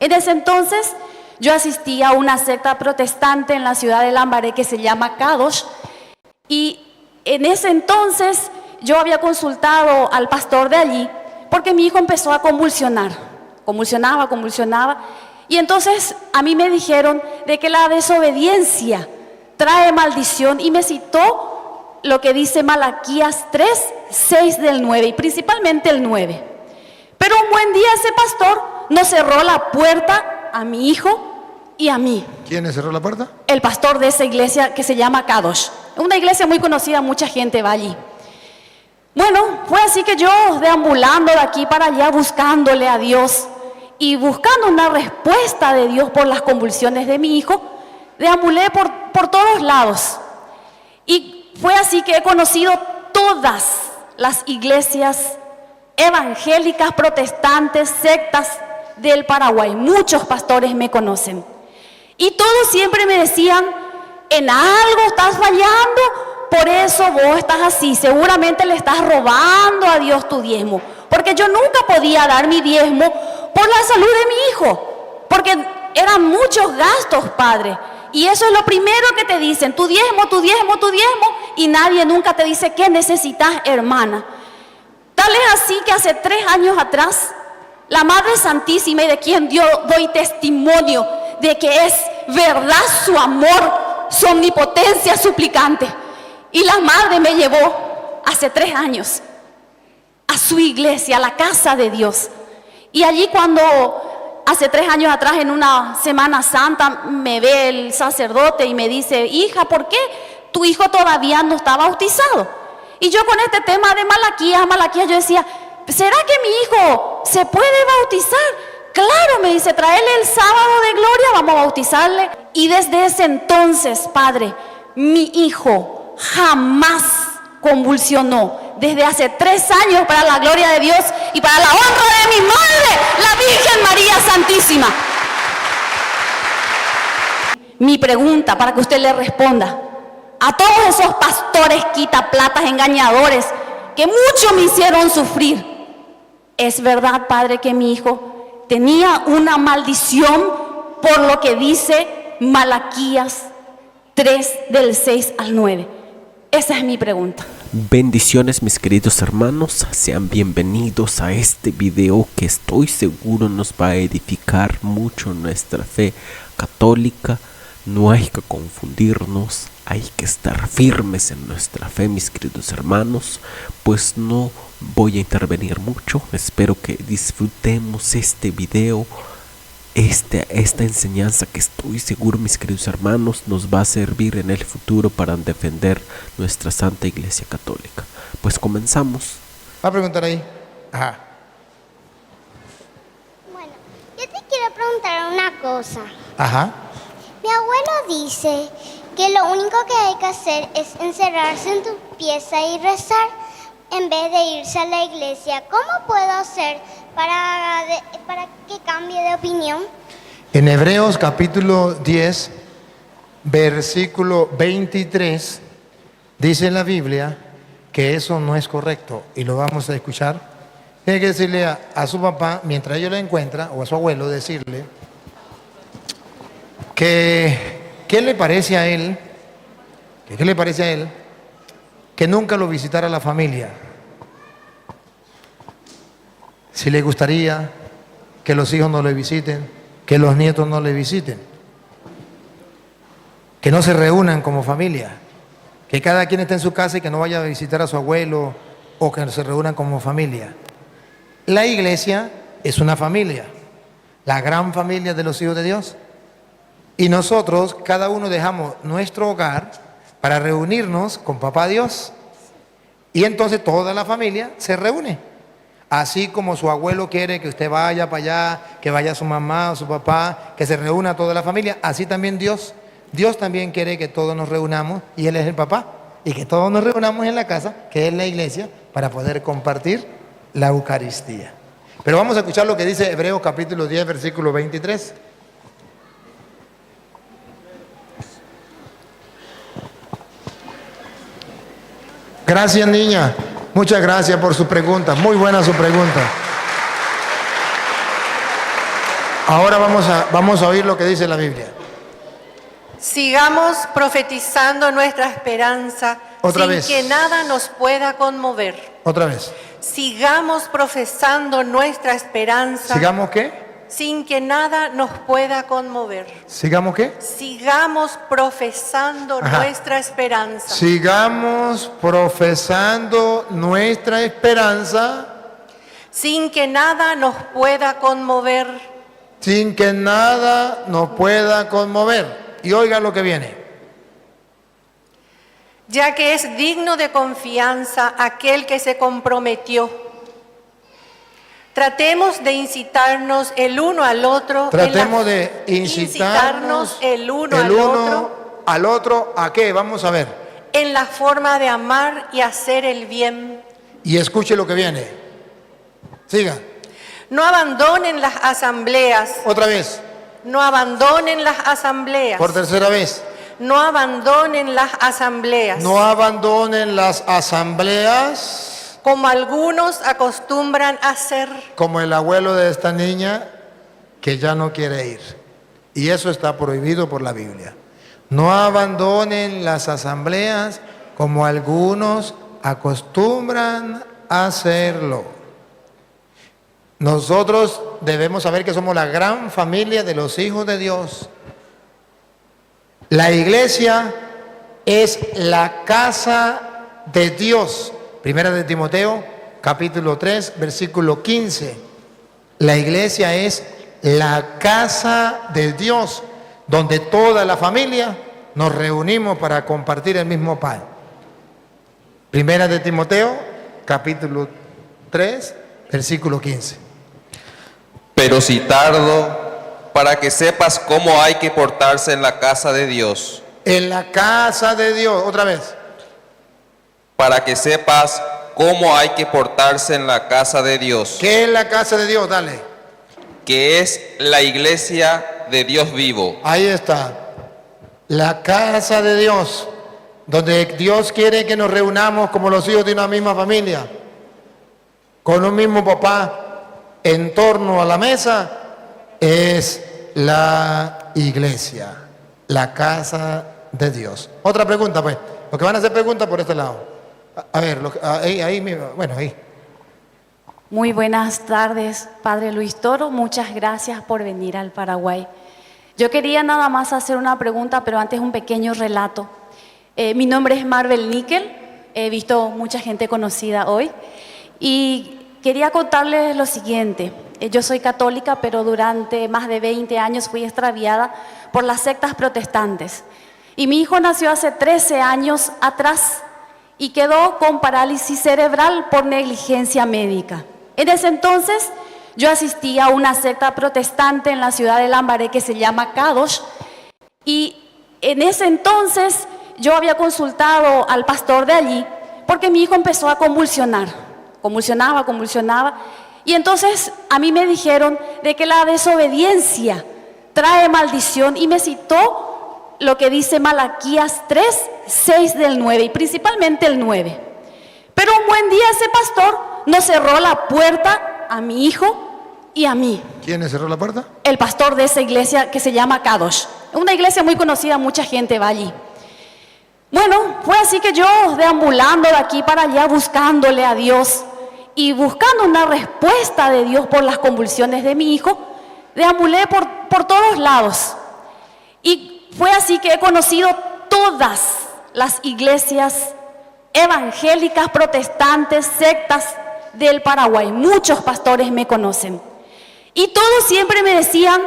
En ese entonces yo asistía a una secta protestante en la ciudad de Lambaré que se llama Kadosh, y en ese entonces yo había consultado al pastor de allí porque mi hijo empezó a convulsionar, convulsionaba, y entonces a mí me dijeron de que la desobediencia trae maldición, y me citó lo que dice Malaquías 3, 6 del 9, y principalmente el 9. Pero un buen día ese pastor nos cerró la puerta a mi hijo y a mí. ¿Quién le cerró la puerta? El pastor de esa iglesia que se llama Kadosh. Una iglesia muy conocida, mucha gente va allí. Bueno, fue así que yo deambulando de aquí para allá buscándole a Dios y buscando una respuesta de Dios por las convulsiones de mi hijo, deambulé por todos lados. Y fue así que he conocido todas las iglesias evangélicas, protestantes, sectas del Paraguay. Muchos pastores me conocen. Y todos siempre me decían, en algo estás fallando, por eso vos estás así, seguramente le estás robando a Dios tu diezmo. Porque yo nunca podía dar mi diezmo por la salud de mi hijo, porque eran muchos gastos, padre. Y eso es lo primero que te dicen, tu diezmo, y nadie nunca te dice qué necesitas, hermana. Tal es así que hace 3 años atrás, la Madre Santísima, y de quien yo doy testimonio de que es verdad su amor, su omnipotencia suplicante, y la Madre me llevó hace 3 años a su iglesia, a la casa de Dios. Y allí cuando hace 3 años atrás, en una Semana Santa, me ve el sacerdote y me dice, hija, ¿por qué tu hijo todavía no está bautizado? Y yo con este tema de Malaquías, yo decía, ¿será que mi hijo se puede bautizar? Claro, me dice, tráele el sábado de gloria, vamos a bautizarle. Y desde ese entonces, padre, mi hijo jamás convulsionó. Desde hace 3 años, para la gloria de Dios y para la honra de mi madre, la Virgen María Santísima. Mi pregunta para que usted le responda a todos esos pastores quitaplatas, engañadores, que mucho me hicieron sufrir. ¿Es verdad, padre, que mi hijo tenía una maldición por lo que dice Malaquías 3 del 6 al 9? Esa es mi pregunta. Bendiciones, mis queridos hermanos, sean bienvenidos a este video que estoy seguro nos va a edificar mucho nuestra fe católica. No hay que confundirnos, hay que estar firmes en nuestra fe, mis queridos hermanos. Pues no voy a intervenir mucho, espero que disfrutemos este video, esta enseñanza que estoy seguro, mis queridos hermanos, nos va a servir en el futuro para defender nuestra Santa Iglesia Católica. Pues comenzamos. Va a preguntar ahí. Ajá. Bueno, yo te quiero preguntar una cosa. Ajá. Mi abuelo dice que lo único que hay que hacer es encerrarse en tu pieza y rezar en vez de irse a la iglesia. ¿Cómo puedo hacer para que cambie de opinión? En Hebreos capítulo 10, versículo 23, dice la Biblia que eso no es correcto, y lo vamos a escuchar. Tiene que decirle a su papá, mientras ella lo encuentra, o a su abuelo, decirle que ¿qué le parece a él? ¿Qué le parece a él que nunca lo visitara la familia? Si le gustaría que los hijos no le visiten, que los nietos no le visiten, que no se reúnan como familia, que cada quien esté en su casa y que no vaya a visitar a su abuelo, o que se reúnan como familia. La iglesia es una familia, la gran familia de los hijos de Dios. Y nosotros, cada uno dejamos nuestro hogar para reunirnos con Papá Dios. Y entonces toda la familia se reúne. Así como su abuelo quiere que usted vaya para allá, que vaya su mamá o su papá, que se reúna toda la familia, así también Dios. Dios también quiere que todos nos reunamos, y Él es el papá. Y que todos nos reunamos en la casa, que es la iglesia, para poder compartir la Eucaristía. Pero vamos a escuchar lo que dice Hebreos capítulo 10, versículo 23. Gracias, niña. Muchas gracias por su pregunta. Muy buena su pregunta. Ahora vamos a oír lo que dice la Biblia. Sigamos profetizando nuestra esperanza Otra sin vez. que nada nos pueda conmover. Otra vez. Sigamos profesando nuestra esperanza ¿Sigamos qué? sin que nada nos pueda conmover. ¿Sigamos qué? Sigamos profesando Ajá. nuestra esperanza Sigamos profesando nuestra esperanza sin que nada nos pueda conmover. sin que nada nos pueda conmover. Y oiga lo que viene. Ya que es digno de confianza aquel que se comprometió. Tratemos de incitarnos el uno al otro. Tratemos de incitarnos el uno al otro. ¿A qué? Vamos a ver. En la forma de amar y hacer el bien. Y escuche lo que viene. Siga. No abandonen las asambleas. Otra vez. No abandonen las asambleas. Por tercera vez. No abandonen las asambleas. No abandonen las asambleas Como algunos acostumbran a hacer. como el abuelo de esta niña que ya no quiere ir. Y eso está prohibido por la Biblia. No abandonen las asambleas como algunos acostumbran a hacerlo. Nosotros debemos saber que somos la gran familia de los hijos de Dios. La iglesia es la casa de Dios. Primera de Timoteo, capítulo 3, versículo 15. La iglesia es la casa de Dios, donde toda la familia nos reunimos para compartir el mismo pan. Primera de Timoteo, capítulo 3, versículo 15. Pero si tardo, para que sepas cómo hay que portarse en la casa de Dios. En la casa de Dios, otra vez. Para que sepas cómo hay que portarse en la casa de Dios. ¿Qué es la casa de Dios? Dale. Que es la iglesia de Dios vivo. Ahí está. La casa de Dios, donde Dios quiere que nos reunamos como los hijos de una misma familia, con un mismo papá, en torno a la mesa, es la iglesia, la casa de Dios. Otra pregunta, pues. Los que van a hacer preguntas por este lado. A ver, ahí mismo, bueno, ahí. Muy buenas tardes, Padre Luis Toro. Muchas gracias por venir al Paraguay. Yo quería nada más hacer una pregunta, pero antes un pequeño relato. Mi nombre es Marvel Níquel. He visto mucha gente conocida hoy. Y quería contarles lo siguiente. Yo soy católica, pero durante más de 20 años fui extraviada por las sectas protestantes. Y mi hijo nació hace 13 años atrás y quedó con parálisis cerebral por negligencia médica. En ese entonces yo asistí a una secta protestante en la ciudad de Lambaré que se llama Kadosh. Y en ese entonces yo había consultado al pastor de allí porque mi hijo empezó a convulsionar. Convulsionaba. Y entonces a mí me dijeron de que la desobediencia trae maldición y me citó lo que dice Malaquías 3, 6 del 9 y principalmente el 9. Pero un buen día ese pastor nos cerró la puerta a mi hijo y a mí. ¿Quién le cerró la puerta? El pastor de esa iglesia que se llama Kadosh. Una iglesia muy conocida, mucha gente va allí. Bueno, fue así que yo deambulando de aquí para allá buscándole a Dios y buscando una respuesta de Dios por las convulsiones de mi hijo, deambulé por todos lados. Y fue así que he conocido todas las iglesias evangélicas, protestantes, sectas del Paraguay. Muchos pastores me conocen. Y todos siempre me decían,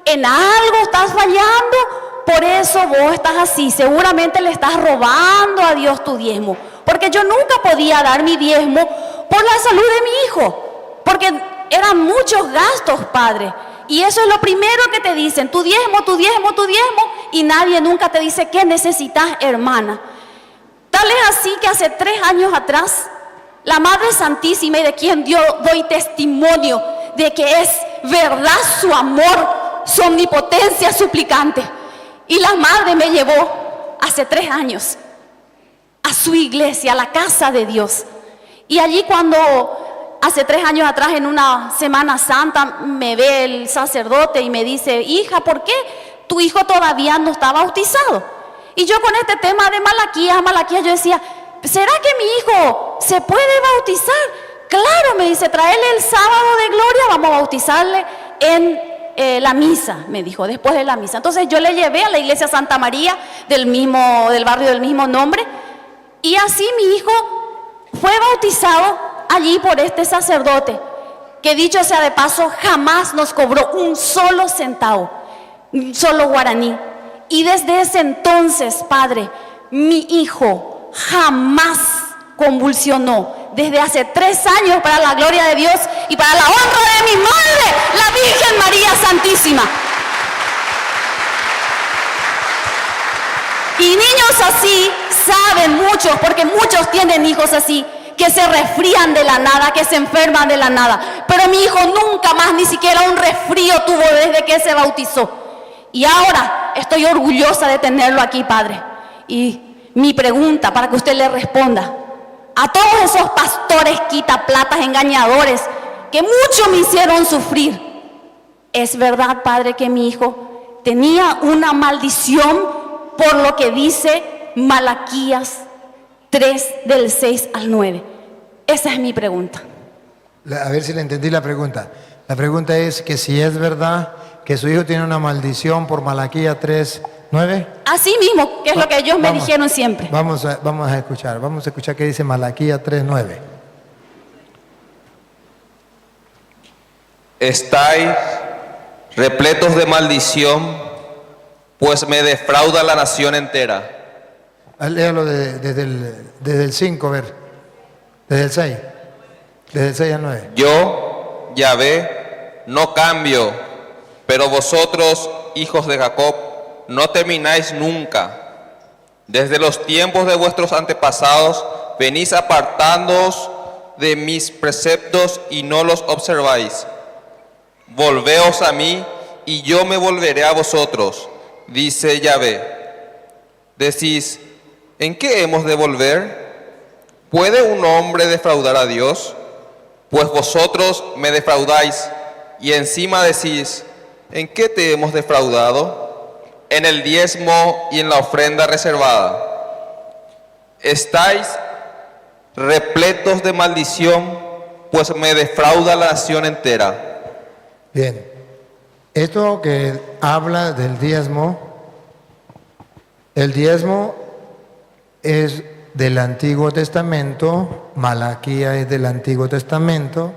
en algo estás fallando, por eso vos estás así. Seguramente le estás robando a Dios tu diezmo. Porque yo nunca podía dar mi diezmo por la salud de mi hijo. Porque eran muchos gastos, padre. Y eso es lo primero que te dicen, tu diezmo, y nadie nunca te dice qué necesitas, hermana. Tal es así que hace 3 años atrás, la Madre Santísima, y de quien doy testimonio de que es verdad su amor, su omnipotencia suplicante, y la Madre me llevó hace 3 años a su iglesia, a la casa de Dios. Y allí cuando hace 3 años atrás en una Semana Santa me ve el sacerdote y me dice, hija, ¿por qué tu hijo todavía no está bautizado? Y yo con este tema de Malaquías, yo decía, ¿será que mi hijo se puede bautizar? Claro, me dice, traerle el sábado de gloria, vamos a bautizarle en la misa, me dijo, después de la misa. Entonces yo le llevé a la iglesia Santa María del barrio del mismo nombre, y así mi hijo fue bautizado allí por este sacerdote, que dicho sea de paso, jamás nos cobró un solo centavo, un solo guaraní. Y desde ese entonces, Padre, mi hijo jamás convulsionó. Desde hace 3 años, para la gloria de Dios y para la honra de mi madre, la Virgen María Santísima. Y niños así saben muchos, porque muchos tienen hijos así, que se resfrían de la nada, que se enferman de la nada. Pero mi hijo nunca más, ni siquiera un resfrío tuvo desde que se bautizó. Y ahora estoy orgullosa de tenerlo aquí, Padre. Y mi pregunta, para que usted le responda, a todos esos pastores quitaplatas, engañadores, que mucho me hicieron sufrir, ¿es verdad, Padre, que mi hijo tenía una maldición por lo que dice Malaquías 3, del 6 al 9? Esa es mi pregunta. A ver si le entendí la pregunta. La pregunta es que si es verdad que su hijo tiene una maldición por Malaquías 3, 9. Así mismo, que es lo que ellos me dijeron siempre. Vamos a escuchar qué dice Malaquías 3, 9. Estáis repletos de maldición, pues me defrauda la nación entera. Léalo desde el 5, a ver. Desde el 6. Desde el 6 al 9. Yo, Yahvé, no cambio, pero vosotros, hijos de Jacob, no termináis nunca. Desde los tiempos de vuestros antepasados venís apartándoos de mis preceptos y no los observáis. Volveos a mí y yo me volveré a vosotros, dice Yahvé. Decís, ¿en qué hemos de volver? ¿Puede un hombre defraudar a Dios? Pues vosotros me defraudáis y encima decís, ¿en qué te hemos defraudado? En el diezmo y en la ofrenda reservada. Estáis repletos de maldición, pues me defrauda la nación entera. Bien, esto que habla del diezmo, el diezmo es del Antiguo Testamento, Malaquías es del Antiguo Testamento,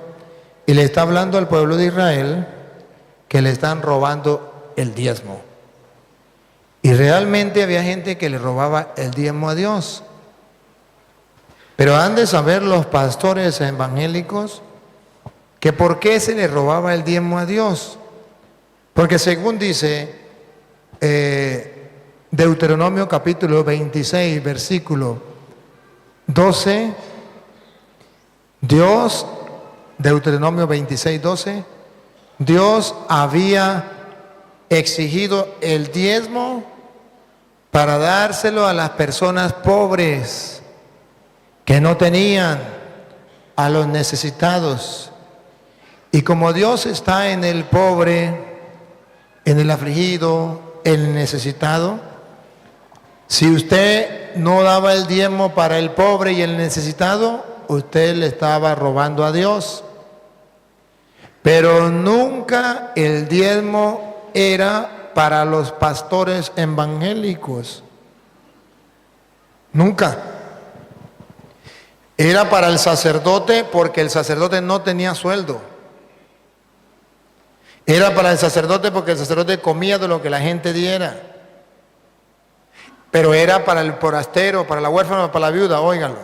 y le está hablando al pueblo de Israel que le están robando el diezmo. Y realmente había gente que le robaba el diezmo a Dios. Pero han de saber los pastores evangélicos que por qué se le robaba el diezmo a Dios. Porque según dice Deuteronomio capítulo 26, versículo 12, Deuteronomio 26, 12, Dios había exigido el diezmo para dárselo a las personas pobres que no tenían, a los necesitados. Y como Dios está en el pobre, en el afligido, en el necesitado, si usted no daba el diezmo para el pobre y el necesitado, usted le estaba robando a Dios. Pero nunca el diezmo era para los pastores evangélicos. Nunca. Era para el sacerdote, porque el sacerdote no tenía sueldo. Era para el sacerdote porque el sacerdote comía de lo que la gente diera. Pero era para el forastero, para la huérfana, para la viuda, óiganlo.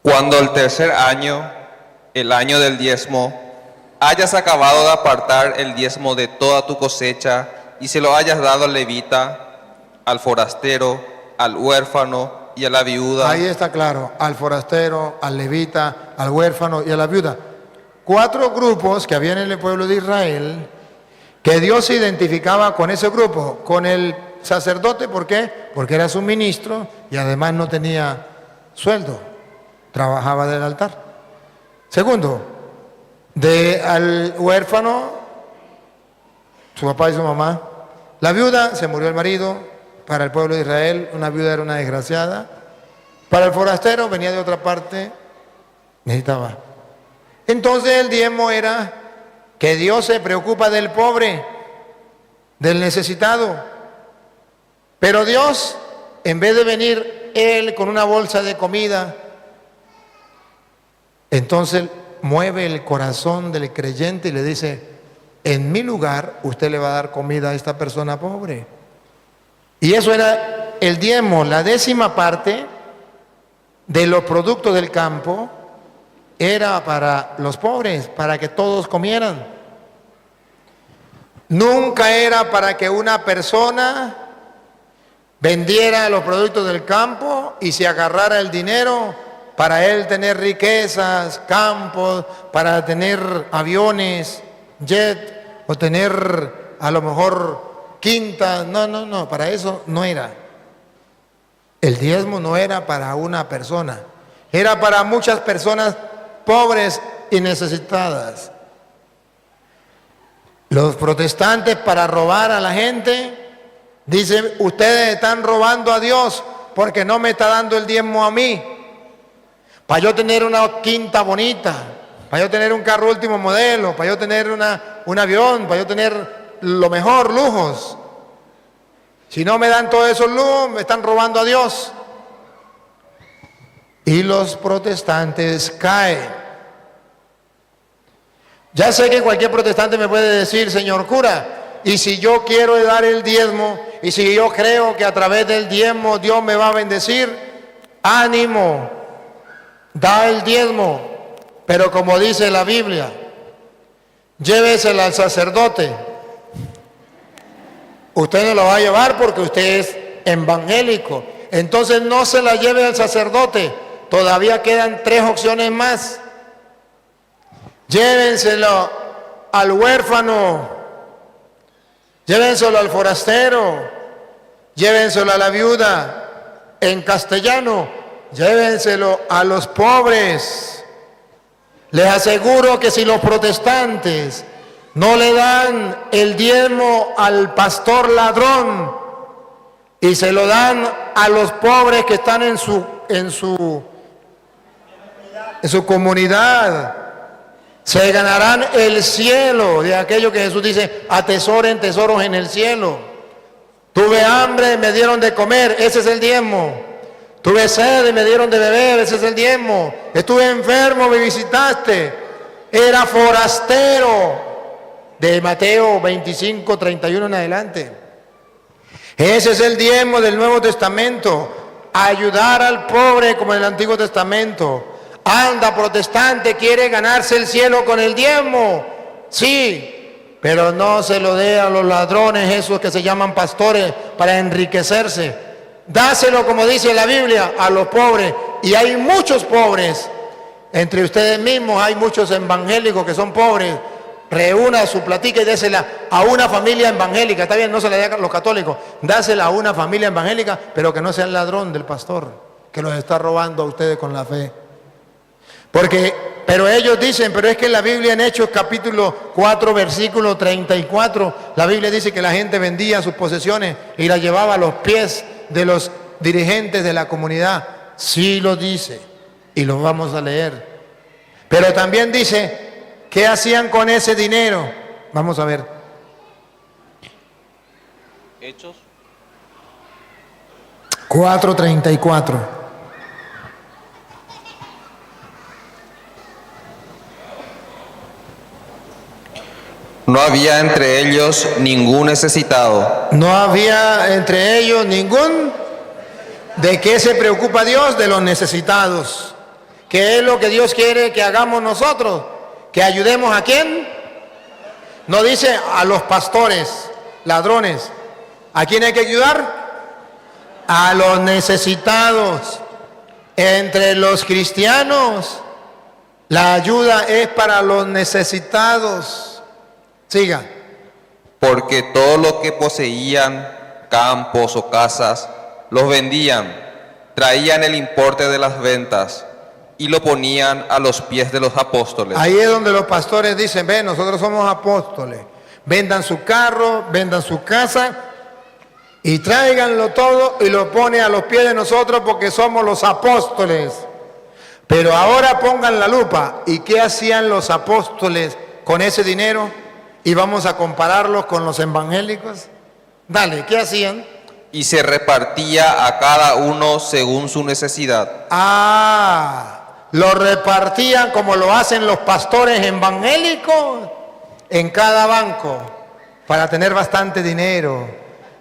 Cuando el tercer año, el año del diezmo, hayas acabado de apartar el diezmo de toda tu cosecha y se lo hayas dado al levita, al forastero, al huérfano y a la viuda. Ahí está claro, al forastero, al levita, al huérfano y a la viuda. 4 grupos que había en el pueblo de Israel, que Dios se identificaba con ese grupo, con el sacerdote. ¿Por qué? Porque era su ministro y además no tenía sueldo, trabajaba del altar. Segundo, al huérfano, su papá y su mamá. La viuda, se murió el marido. Para el pueblo de Israel, una viuda era una desgraciada. Para el forastero, venía de otra parte, necesitaba. Entonces el diezmo era que Dios se preocupa del pobre, del necesitado. Pero Dios, en vez de venir Él con una bolsa de comida, entonces mueve el corazón del creyente y le dice: en mi lugar usted le va a dar comida a esta persona pobre. Y eso era el diezmo, la 10ª parte de los productos del campo era para los pobres, para que todos comieran. Nunca era para que una persona vendiera los productos del campo y se agarrara el dinero para él tener riquezas, campos, para tener aviones, jet, o tener a lo mejor quintas. No, para eso no era. El diezmo no era para una persona, era para muchas personas pobres y necesitadas. Los protestantes, para robar a la gente, dicen: ustedes están robando a Dios porque no me está dando el diezmo a mí. Para yo tener una quinta bonita, para yo tener un carro último modelo, para yo tener un avión, para yo tener lo mejor, lujos. Si no me dan todos esos lujos, me están robando a Dios. Y los protestantes caen. Ya sé que cualquier protestante me puede decir: señor cura, y si yo quiero dar el diezmo, y si yo creo que a través del diezmo Dios me va a bendecir, ánimo, da el diezmo, pero como dice la Biblia, llévesela al sacerdote. Usted no lo va a llevar porque usted es evangélico, entonces no se la lleve al sacerdote. Todavía quedan 3 opciones más. Llévenselo al huérfano, llévenselo al forastero, llévenselo a la viuda. En castellano, llévenselo a los pobres. Les aseguro que si los protestantes no le dan el diezmo al pastor ladrón y se lo dan a los pobres que están en su comunidad, se ganarán el cielo, de aquello que Jesús dice: atesoren tesoros en el cielo. Tuve hambre, me dieron de comer, ese es el diezmo. Tuve sed y me dieron de beber, ese es el diezmo. Estuve enfermo, me visitaste. Era forastero. De Mateo 25, 31 en adelante. Ese es el diezmo del Nuevo Testamento. Ayudar al pobre como en el Antiguo Testamento. Anda, protestante, quiere ganarse el cielo con el diezmo. Sí, pero no se lo dé a los ladrones, esos que se llaman pastores, para enriquecerse. Dáselo, como dice la Biblia, a los pobres. Y hay muchos pobres. Entre ustedes mismos hay muchos evangélicos que son pobres. Reúna su platica y désela a una familia evangélica. Está bien, no se la dé a los católicos. Dásela a una familia evangélica, pero que no sea el ladrón del pastor, que los está robando a ustedes con la fe. Pero ellos dicen: pero es que la Biblia en Hechos capítulo 4 versículo 34, la Biblia dice que la gente vendía sus posesiones y las llevaba a los pies de los dirigentes de la comunidad. Sí lo dice, y lo vamos a leer. Pero también dice: ¿qué hacían con ese dinero? Vamos a ver. Hechos 4:34. No había entre ellos ningún necesitado. No había entre ellos ningún. ¿De qué se preocupa Dios? De los necesitados. ¿Qué es lo que Dios quiere que hagamos nosotros? ¿Que ayudemos a quién? No dice a los pastores, ladrones. ¿A quién hay que ayudar? A los necesitados. Entre los cristianos, la ayuda es para los necesitados. Siga. Porque todo lo que poseían, campos o casas, los vendían, traían el importe de las ventas y lo ponían a los pies de los apóstoles. Ahí es donde los pastores dicen, ven, nosotros somos apóstoles. Vendan su carro, vendan su casa y tráiganlo todo y lo pone a los pies de nosotros porque somos los apóstoles. Pero ahora pongan la lupa. ¿Y qué hacían los apóstoles con ese dinero? Y vamos a compararlos con los evangélicos. Dale, ¿qué hacían? Y se repartía a cada uno según su necesidad. Lo repartían como lo hacen los pastores evangélicos en cada banco para tener bastante dinero.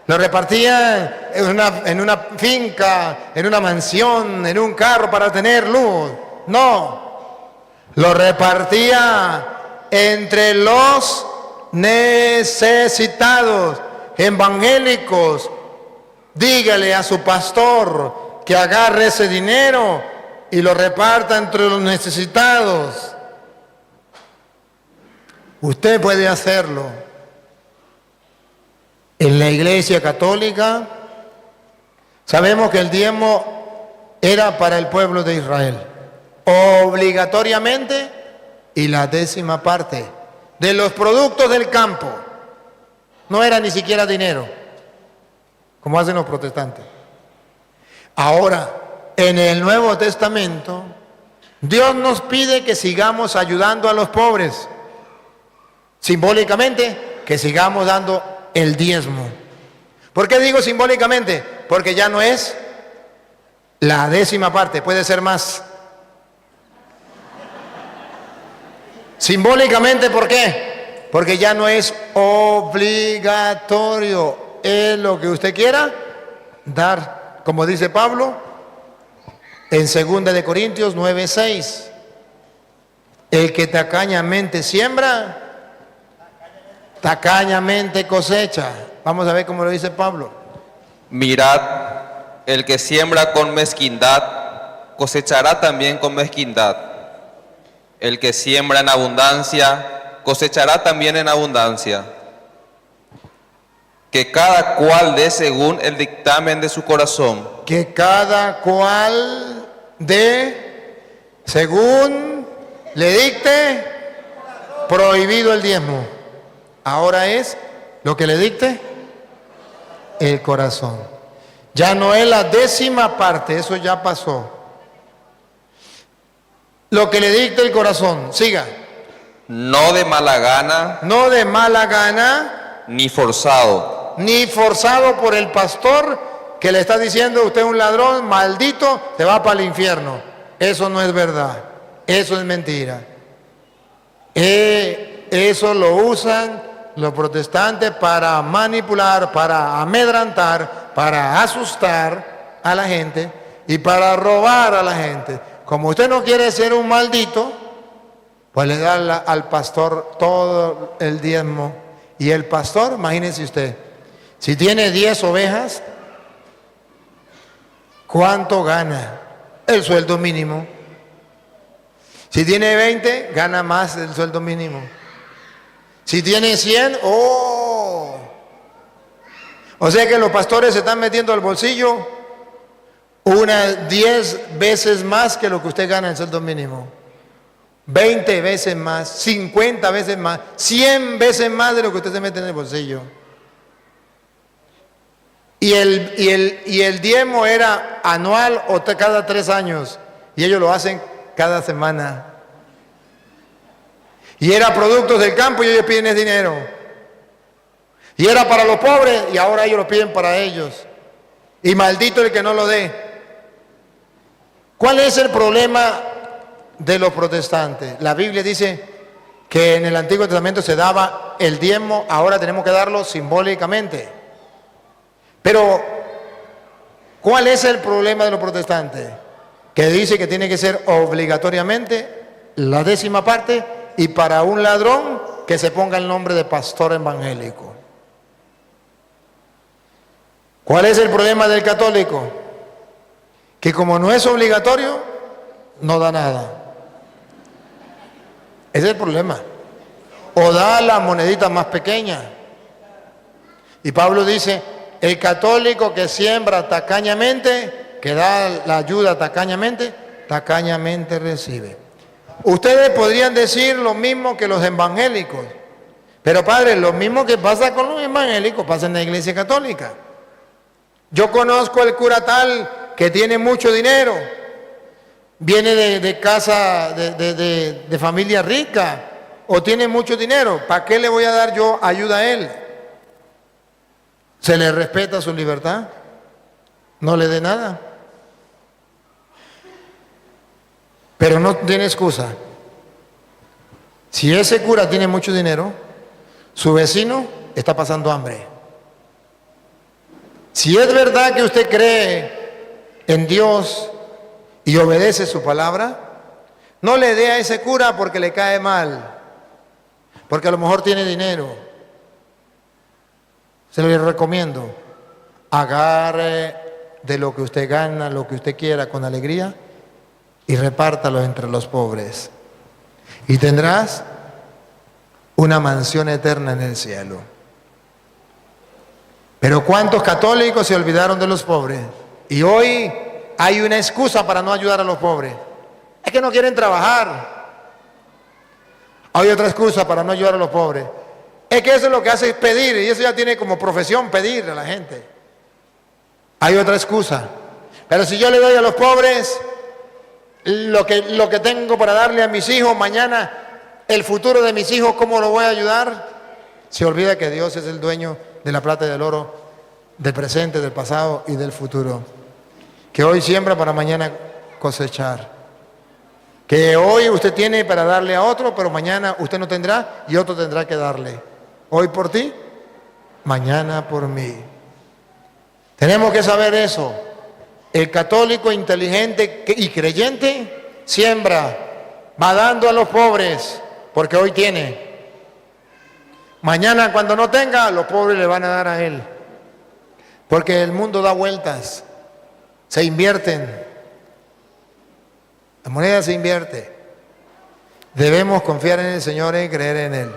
Lo repartían en una finca, en una mansión, en un carro para tener luz. No, lo repartía entre los necesitados evangélicos. Dígale a su pastor que agarre ese dinero y lo reparta entre los necesitados. Usted puede hacerlo. En la Iglesia Católica sabemos que el diezmo era para el pueblo de Israel, obligatoriamente, y la 10ª parte de los productos del campo. No era ni siquiera dinero, como hacen los protestantes. Ahora, en el Nuevo Testamento, Dios nos pide que sigamos ayudando a los pobres. Simbólicamente, que sigamos dando el diezmo. ¿Por qué digo simbólicamente? Porque ya no es la 10ª parte, puede ser más. Simbólicamente, ¿por qué? Porque ya no es obligatorio. Es lo que usted quiera dar, como dice Pablo en 2 de Corintios 9:6. El que tacañamente siembra, tacañamente cosecha. Vamos a ver cómo lo dice Pablo. Mirad, el que siembra con mezquindad, cosechará también con mezquindad. El que siembra en abundancia, cosechará también en abundancia. Que cada cual dé según el dictamen de su corazón. Que cada cual dé según le dicte. Prohibido el diezmo. Ahora es lo que le dicte el corazón. Ya no es la 10ª parte, eso ya pasó. Lo que le dicte el corazón, siga. No de mala gana. No de mala gana. Ni forzado. Ni forzado por el pastor que le está diciendo usted es un ladrón, maldito, te va para el infierno. Eso no es verdad, eso es mentira. Eso lo usan los protestantes para manipular, para amedrantar, para asustar a la gente y para robar a la gente. Como usted no quiere ser un maldito, pues le da al pastor todo el diezmo. Y el pastor, imagínense usted, si tiene 10 ovejas, ¿cuánto gana? El sueldo mínimo. Si tiene 20, gana más del sueldo mínimo. Si tiene 100, ¡oh! O sea que los pastores se están metiendo al bolsillo unas 10 veces más que lo que usted gana en el sueldo mínimo. 20 veces más, 50 veces más, 100 veces más de lo que usted se mete en el bolsillo. Y el diezmo era anual o cada 3 años. Y ellos lo hacen cada semana. Y era productos del campo y ellos piden ese dinero. Y era para los pobres y ahora ellos lo piden para ellos. Y maldito el que no lo dé. ¿Cuál es el problema de los protestantes? La Biblia dice que en el Antiguo Testamento se daba el diezmo, ahora tenemos que darlo simbólicamente. Pero, ¿cuál es el problema de los protestantes? Que dice que tiene que ser obligatoriamente la 10ª parte y para un ladrón que se ponga el nombre de pastor evangélico. ¿Cuál es el problema del católico? Que como no es obligatorio, no da nada. Ese es el problema. O da la monedita más pequeña. Y Pablo dice, el católico que siembra tacañamente, que da la ayuda tacañamente, tacañamente recibe. Ustedes podrían decir lo mismo que los evangélicos, pero padre, lo mismo que pasa con los evangélicos pasa en la iglesia católica. Yo conozco el cura tal que tiene mucho dinero, viene de casa, de familia rica, o tiene mucho dinero. ¿Para qué le voy a dar yo ayuda a él? ¿Se le respeta su libertad? No le dé nada. Pero no tiene excusa. Si ese cura tiene mucho dinero, su vecino está pasando hambre. Si es verdad que usted cree en Dios y obedece su palabra, no le dé a ese cura porque le cae mal, porque a lo mejor tiene dinero. Se lo recomiendo. Agarre de lo que usted gana, lo que usted quiera con alegría y repártalo entre los pobres. Y tendrás una mansión eterna en el cielo. Pero ¿cuántos católicos se olvidaron de los pobres? Y hoy hay una excusa para no ayudar a los pobres. Es que no quieren trabajar. Hay otra excusa para no ayudar a los pobres. Es que eso es lo que hace es pedir, y eso ya tiene como profesión pedir a la gente. Hay otra excusa. Pero si yo le doy a los pobres lo que tengo para darle a mis hijos, mañana el futuro de mis hijos, ¿cómo lo voy a ayudar? Se olvida que Dios es el dueño de la plata y del oro, del presente, del pasado y del futuro. Que hoy siembra para mañana cosechar. Que hoy usted tiene para darle a otro, pero mañana usted no tendrá y otro tendrá que darle. Hoy por ti, mañana por mí. Tenemos que saber eso. El católico inteligente y creyente siembra, va dando a los pobres, porque hoy tiene. Mañana cuando no tenga, los pobres le van a dar a él. Porque el mundo da vueltas, se invierten. La moneda se invierte. Debemos confiar en el Señor y creer en Él.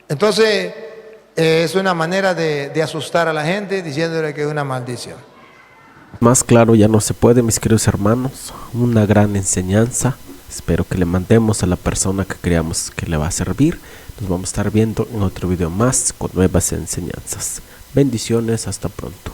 Entonces, es una manera de asustar a la gente diciéndole que es una maldición. Más claro ya no se puede, mis queridos hermanos. Una gran enseñanza. Espero que le mandemos a la persona que creamos que le va a servir. Nos vamos a estar viendo en otro video más con nuevas enseñanzas. Bendiciones, hasta pronto.